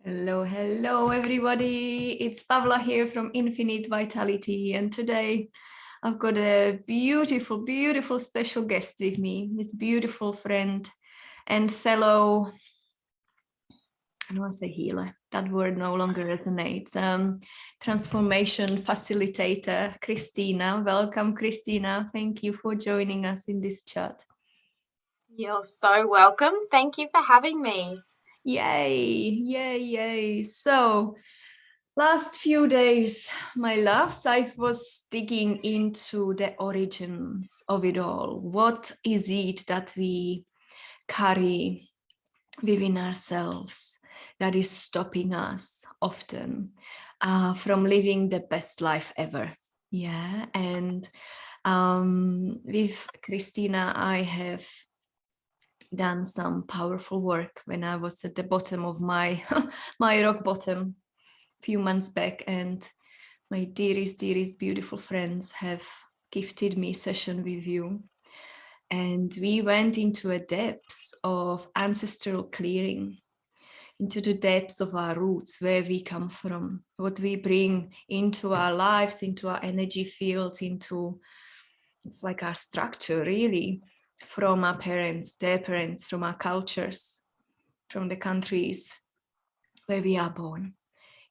Hello, hello, everybody. It's Pavla here from Infinite Vitality. And today I've got a beautiful, beautiful special guest with me, this beautiful friend and fellow, I don't want to say healer, that word no longer resonates, transformation facilitator, Christina. Welcome, Christina. Thank you for joining us in this chat. You're so welcome. Thank you for having me. Yay, yay, yay. So, last few days, my loves, I was digging into the origins of it all. What is it that we carry within ourselves that is stopping us often from living the best life ever? Yeah, and with Christina, I have done some powerful work when I was at the bottom of my my rock bottom a few months back, and my dearest, dearest, beautiful friends have gifted me a session with you. And we went into a depths of ancestral clearing, into the depths of our roots, where we come from, what we bring into our lives, into our energy fields, into it's like our structure, really, from our parents, their parents, from our cultures, from the countries where we are born.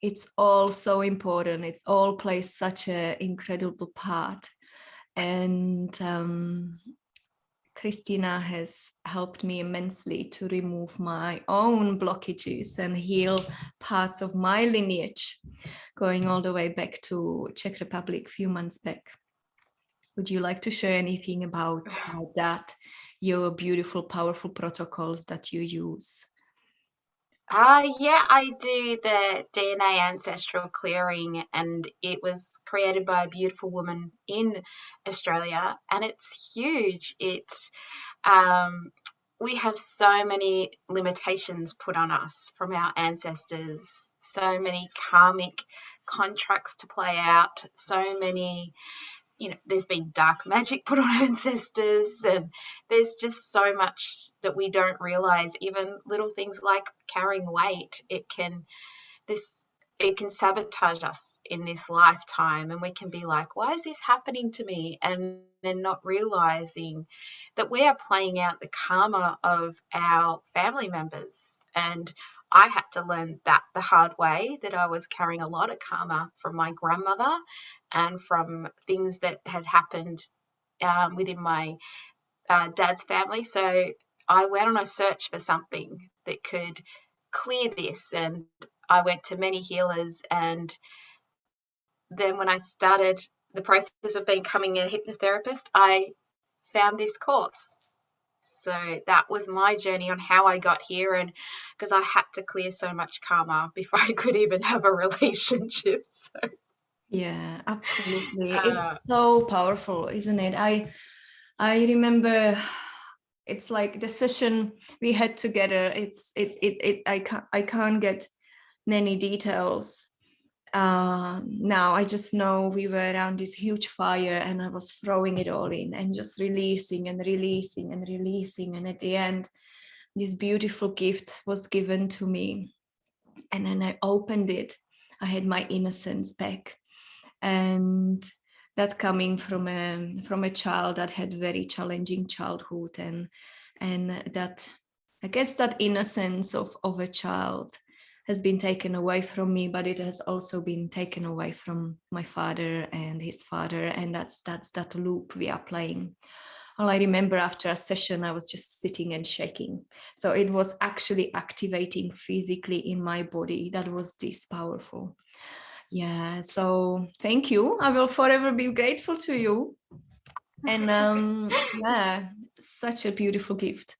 It's all so important. It's all plays such an incredible part. And Christina has helped me immensely to remove my own blockages and heal parts of my lineage, going all the way back to Czech Republic a few months back. Would you like to share anything about that, your beautiful, powerful protocols that you use? Yeah, I do the DNA ancestral clearing, and it was created by a beautiful woman in Australia, and it's huge. We have so many limitations put on us from our ancestors, so many karmic contracts to play out, so many there's been dark magic put on ancestors, and there's just so much that we don't realize. Even little things like carrying weight, this it can sabotage us in this lifetime, and we can be like, why is this happening to me? And then not realizing that we are playing out the karma of our family members. And I had to learn that the hard way, that I was carrying a lot of karma from my grandmother and from things that had happened within my dad's family. So I went on a search for something that could clear this, and I went to many healers. And then when I started the process of becoming a hypnotherapist, I found this course. So that was my journey on how I got here, and because I had to clear so much karma before I could even have a relationship. So, Yeah, absolutely. uh, It's so powerful, isn't it? I remember it's like the session we had together. I can't get many details. Now I just know we were around this huge fire and I was throwing it all in and just releasing and releasing and releasing. And at the end, this beautiful gift was given to me. And then I opened it. I had my innocence back. And that coming from a child that had very challenging childhood, and that, I guess, that innocence of a child has been taken away from me, but it has also been taken away from my father and his father, and that's that loop we are playing. Well, I remember after a session I was just sitting and shaking, so it was actually activating physically in my body. That was this powerful. Yeah, so thank you. I will forever be grateful to you. And yeah, such a beautiful gift.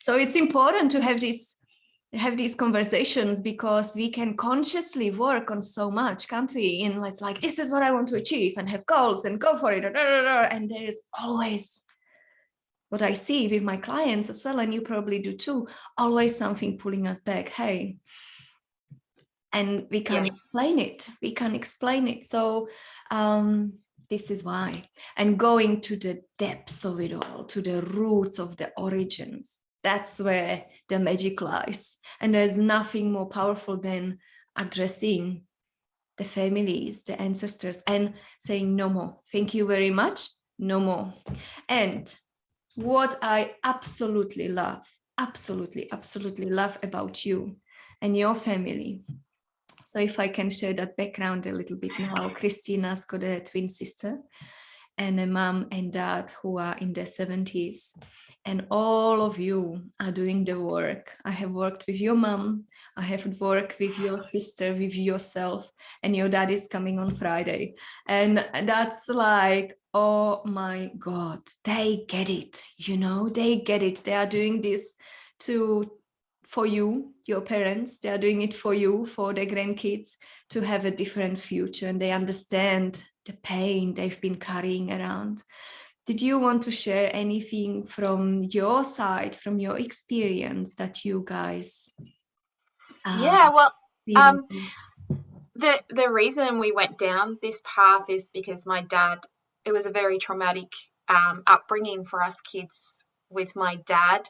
So it's important to have these conversations, because we can consciously work on so much, can't we? And it's like, this is what I want to achieve, and have goals and go for it. And there is always, what I see with my clients as well, and you probably do too, always something pulling us back. Hey, and we can't explain yes. it. We can't explain it. So this is why. And going to the depths of it all, to the roots of the origins, That's where the magic lies. And there's nothing more powerful than addressing the families, the ancestors, and saying no more. Thank you very much. No more. And what I absolutely love, absolutely love about you and your family. So if I can share that background a little bit now, Christina's got a twin sister and a mom and dad who are in their 70s. And all of you are doing the work. I have worked with your mom. I have worked with your sister, with yourself, and your dad is coming on Friday. And that's like, oh my God, they get it. You know, they get it. They are doing this for you, your parents. They are doing it for you, for their grandkids, to have a different future. And they understand the pain they've been carrying around. Did you want to share anything from your side, from your experience that you guys Yeah, well, dealing with? the reason we went down this path is because my dad, it was a very traumatic upbringing for us kids with my dad,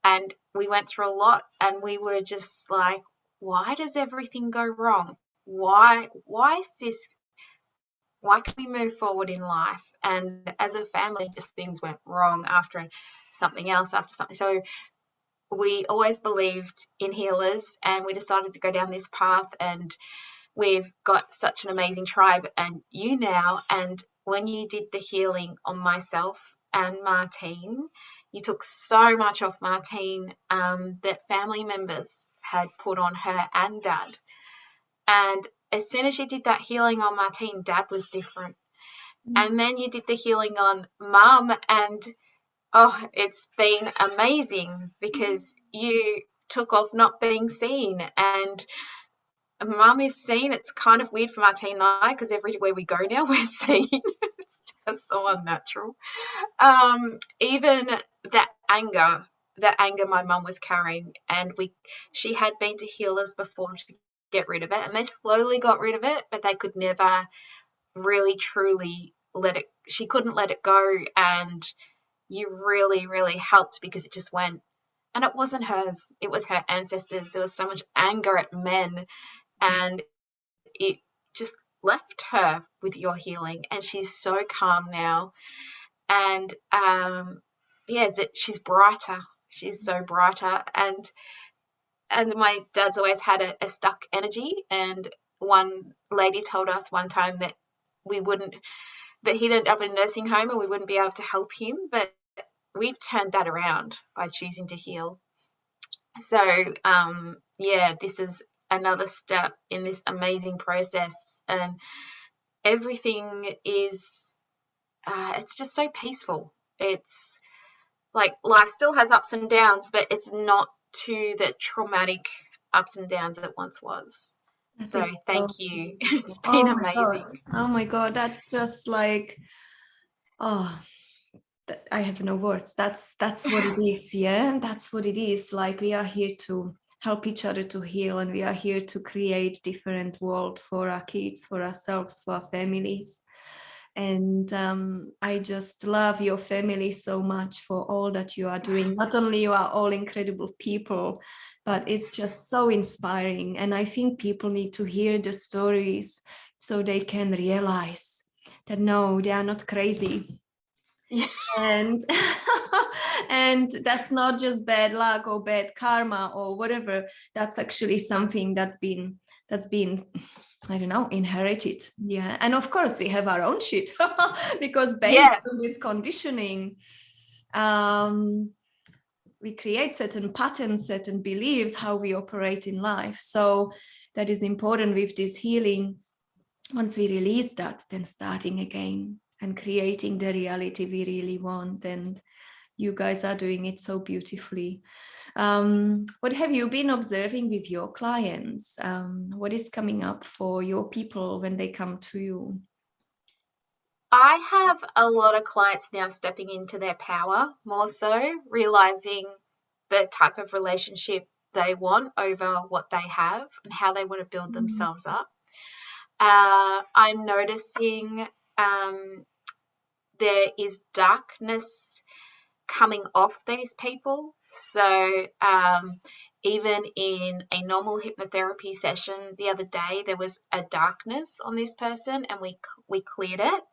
and we went through a lot, and we were just like, why does everything go wrong? Why is this? Why can we move forward in life? And as a family, just things went wrong after something else, after something. So we always believed in healers, and we decided to go down this path, and we've got such an amazing tribe and you now. And when you did the healing on myself and Martine, you took so much off Martine that family members had put on her and dad. And as soon as you did that healing on Martine, dad was different. And then you did the healing on mum, and oh, it's been amazing because you took off not being seen, and mum is seen. It's kind of weird for Martine and I because everywhere we go now we're seen. It's just so unnatural. Even that anger my mum was carrying, and she had been to healers before to get rid of it, and they slowly got rid of it, but they could never really truly she couldn't let it go. And you really, really helped because it just went, and it wasn't hers, it was her ancestors. There was so much anger at men, and it just left her with your healing, and she's so calm now. And she's brighter. She's so brighter. And my dad's always had a stuck energy, and one lady told us one time that he'd end up in a nursing home and we wouldn't be able to help him, but we've turned that around by choosing to heal. So this is another step in this amazing process, and everything is it's just so peaceful. It's like life still has ups and downs, but it's not to the traumatic ups and downs it once was. That So is so thank you. beautiful. It's been Oh my God. amazing. Oh my God. That's just like, oh, I have no words. That's what it is. Yeah, that's what it is. Like, we are here to help each other to heal, and we are here to create different world for our kids, for ourselves, for our families. And I just love your family so much for all that you are doing. Not only you are all incredible people, but it's just so inspiring. And I think people need to hear the stories so they can realize that no, they are not crazy. Yeah. And and that's not just bad luck or bad karma or whatever. That's actually something that's been I don't know, inherited. Yeah. And of course we have our own shit because based Yeah. on this conditioning, we create certain patterns, certain beliefs, how we operate in life. So that is important with this healing. Once we release that, then starting again and creating the reality we really want. And you guys are doing it so beautifully. What have you been observing with your clients? What is coming up for your people when they come to you? I have a lot of clients now stepping into their power more so, realizing the type of relationship they want over what they have and how they want to build themselves up. I'm noticing there is darkness coming off these people. So even in a normal hypnotherapy session the other day, there was a darkness on this person, and we cleared it.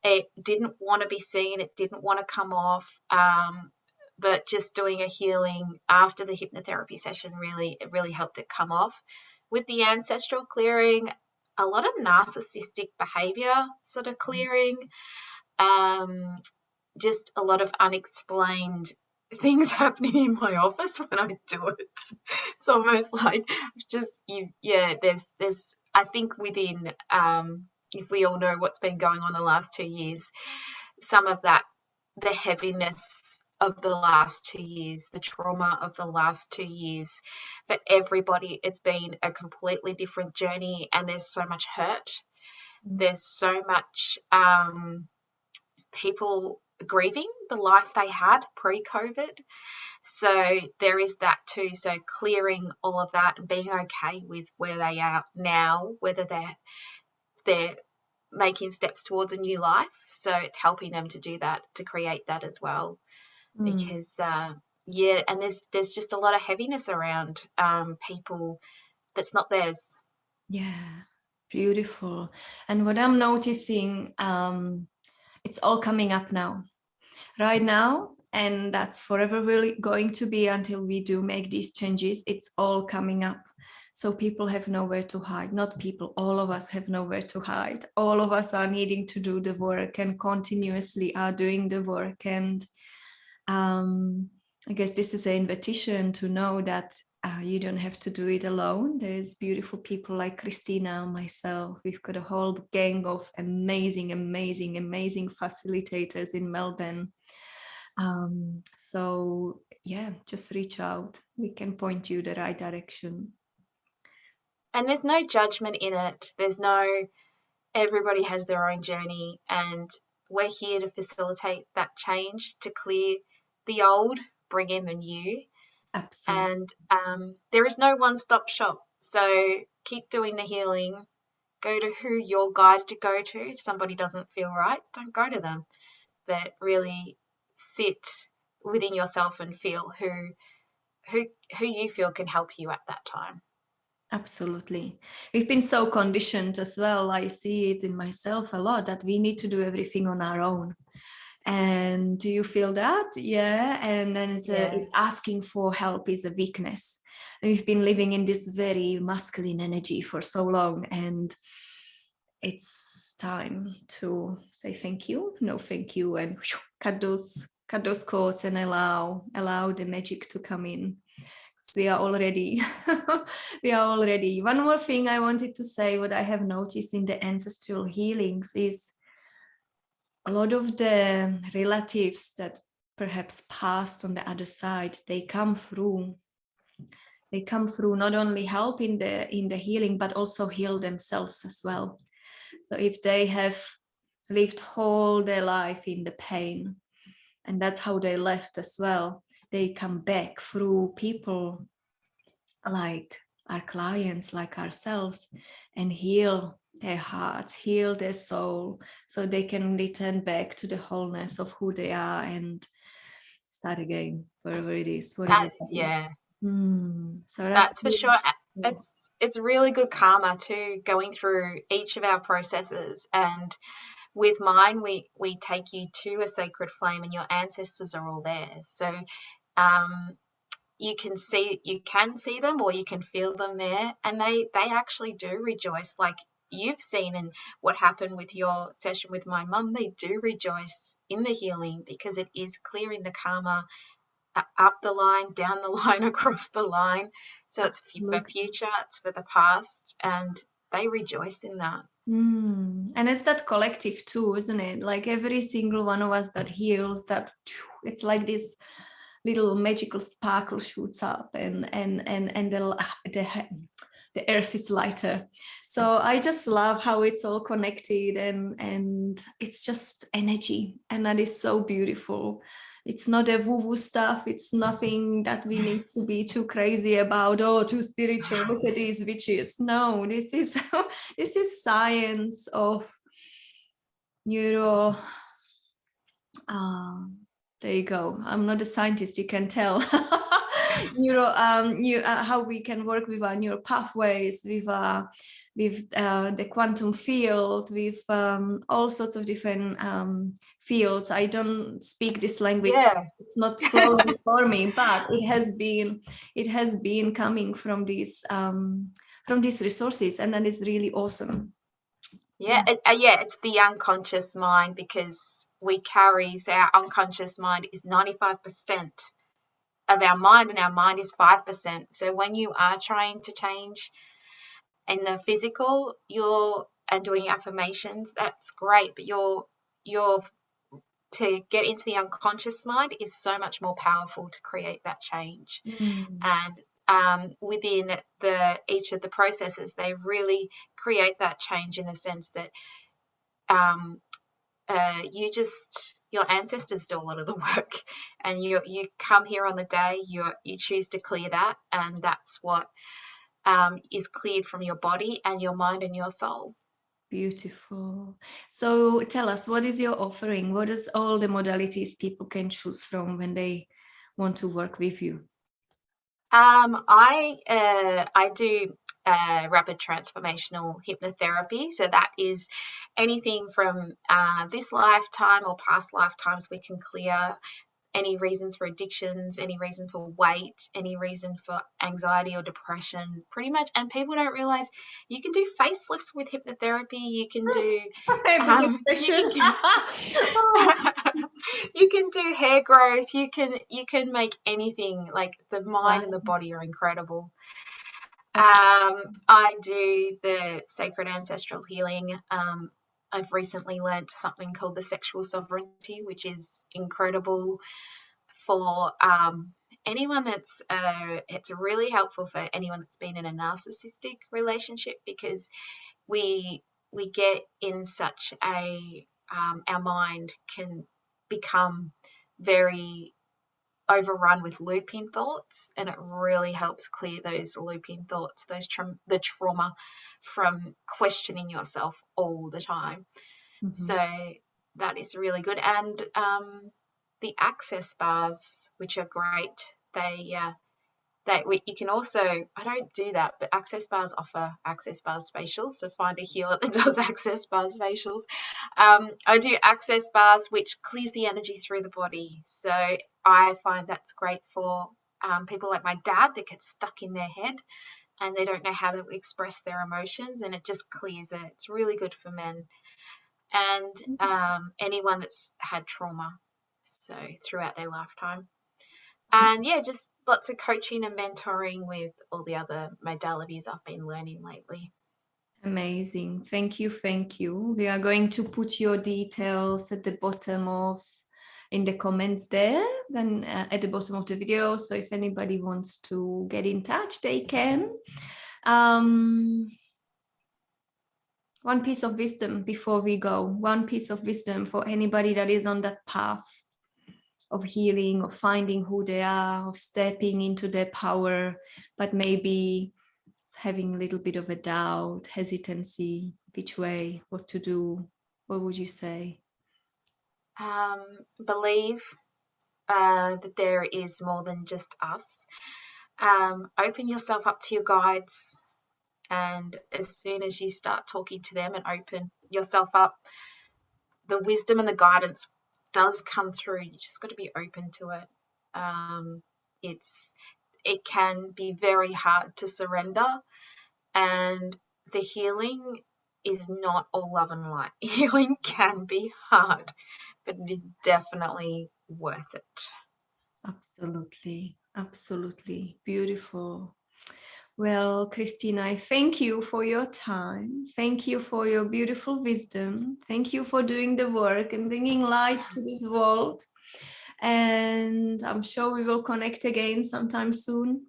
It didn't want to be seen. It didn't want to come off. But just doing a healing after the hypnotherapy session really helped it come off. With the ancestral clearing, a lot of narcissistic behavior sort of clearing, just a lot of unexplained things happening in my office when I do it. It's almost like there's I think within if we all know what's been going on the last 2 years, some of that, the heaviness of the last 2 years, the trauma of the last 2 years, for everybody, it's been a completely different journey, and there's so much hurt. There's so much people grieving the life they had pre-COVID. So there is that too. So clearing all of that and being okay with where they are now, whether they're making steps towards a new life. So it's helping them to do that, to create that as well. Because and there's just a lot of heaviness around people that's not theirs. Yeah, beautiful. And what I'm noticing, it's all coming up now, right now, and that's forever really going to be until we do make these changes. It's all coming up. So people have nowhere to hide. Not people, all of us have nowhere to hide. All of us are needing to do the work and continuously are doing the work. And I guess this is an invitation to know that you don't have to do it alone. There's beautiful people like Christina, myself. We've got a whole gang of amazing facilitators in Melbourne. So yeah, just reach out. We can point you the right direction. And there's no judgment in it. Everybody has their own journey, and we're here to facilitate that change, to clear the old, bring in the new. Absolutely. And there is no one-stop shop. So keep doing the healing. Go to who you're guided to go to. If somebody doesn't feel right, don't go to them. But really sit within yourself and feel who you feel can help you at that time. Absolutely. We've been so conditioned as well. I see it in myself a lot that we need to do everything on our own. And do you feel that? Yeah. And then it's asking for help is a weakness. And we've been living in this very masculine energy for so long, and it's time to say thank you, no thank you, and cut those cords and allow the magic to come in. We are already One more thing I wanted to say, what I have noticed in the ancestral healings is a lot of the relatives that perhaps passed on the other side, they come through not only help in the healing, but also heal themselves as well. So if they have lived whole their life in the pain, and that's how they left as well, they come back through people like our clients, like ourselves, and heal their hearts, heal their soul, so they can return back to the wholeness of who they are and start again, wherever it is. So that's for sure. It's really good karma too, going through each of our processes. And with mine, we take you to a sacred flame, and your ancestors are all there. So you can see them, or you can feel them there, and they actually do rejoice, like you've seen and what happened with your session with my mum. They do rejoice in the healing, because it is clearing the karma up the line, down the line, across the line. So it's for future, it's for the past, and they rejoice in that. And it's that collective too, isn't it? Like every single one of us that heals, that it's like this little magical sparkle shoots up, and the earth is lighter. So I just love how it's all connected, and it's just energy, and that is so beautiful. It's not a woo-woo stuff. It's nothing that we need to be too crazy about. Oh, too spiritual. Look at these witches. No, this is science of neuro There you go. I'm not a scientist, you can tell. How we can work with our neural pathways, with the quantum field, with all sorts of different fields. I don't speak this language. Yeah. It's not flowing for me, but it has been coming from these resources, and that is really awesome. Yeah, it's the unconscious mind, because our unconscious mind is 95% of our mind, and our mind is 5%. So when you are trying to change in the physical, and doing affirmations, that's great, but you're to get into the unconscious mind is so much more powerful to create that change. And within each of the processes, they really create that change in a sense that your ancestors do a lot of the work, and you come here on the day, you choose to clear that, and that's what is cleared from your body and your mind and your soul. Beautiful. So tell us, what is your offering? What is all the modalities people can choose from when they want to work with you? I do rapid transformational hypnotherapy. So that is anything from this lifetime or past lifetimes. We can clear any reasons for addictions, any reason for weight, any reason for anxiety or depression, pretty much. And people don't realize you can do facelifts with hypnotherapy. You can do you can do hair growth. You can make anything. Like, the mind and the body are incredible. I do the sacred ancestral healing. I've recently learned something called the sexual sovereignty, which is incredible for anyone that's it's really helpful for anyone that's been in a narcissistic relationship, because we get in such a our mind can become very overrun with looping thoughts, and it really helps clear those looping thoughts, the trauma from questioning yourself all the time. So that is really good. And the access bars, which are great, you can also, I don't do that, but access bars offer access bars facials, so find a healer that does access bars facials. I do access bars, which clears the energy through the body, so I find that's great for people like my dad that get stuck in their head and they don't know how to express their emotions, and it just clears it. It's really good for men and anyone that's had trauma, so throughout their lifetime. And just lots of coaching and mentoring with all the other modalities I've been learning lately. Amazing. Thank you. We are going to put your details at the bottom in the comments there, then at the bottom of the video. So if anybody wants to get in touch, they can. One piece of wisdom before we go, one piece of wisdom for anybody that is on that path of healing, of finding who they are, of stepping into their power, but maybe having a little bit of a doubt, hesitancy, which way, what to do. What would you say? Believe that there is more than just us. Open yourself up to your guides, and as soon as you start talking to them and open yourself up, the wisdom and the guidance does come through. You just got to be open to it. It can be very hard to surrender, and the healing is not all love and light. Healing can be hard, but it is definitely worth it. Absolutely beautiful. Well, Christina, I thank you for your time. Thank you for your beautiful wisdom. Thank you for doing the work and bringing light to this world. And I'm sure we will connect again sometime soon.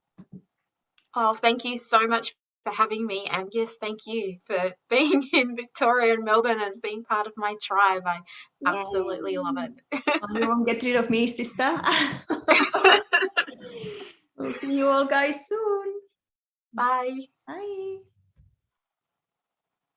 Oh, thank you so much for having me. And yes, thank you for being in Victoria and Melbourne and being part of my tribe. I absolutely love it. You won't get rid of me, sister. We'll see you all guys soon. Bye. Bye.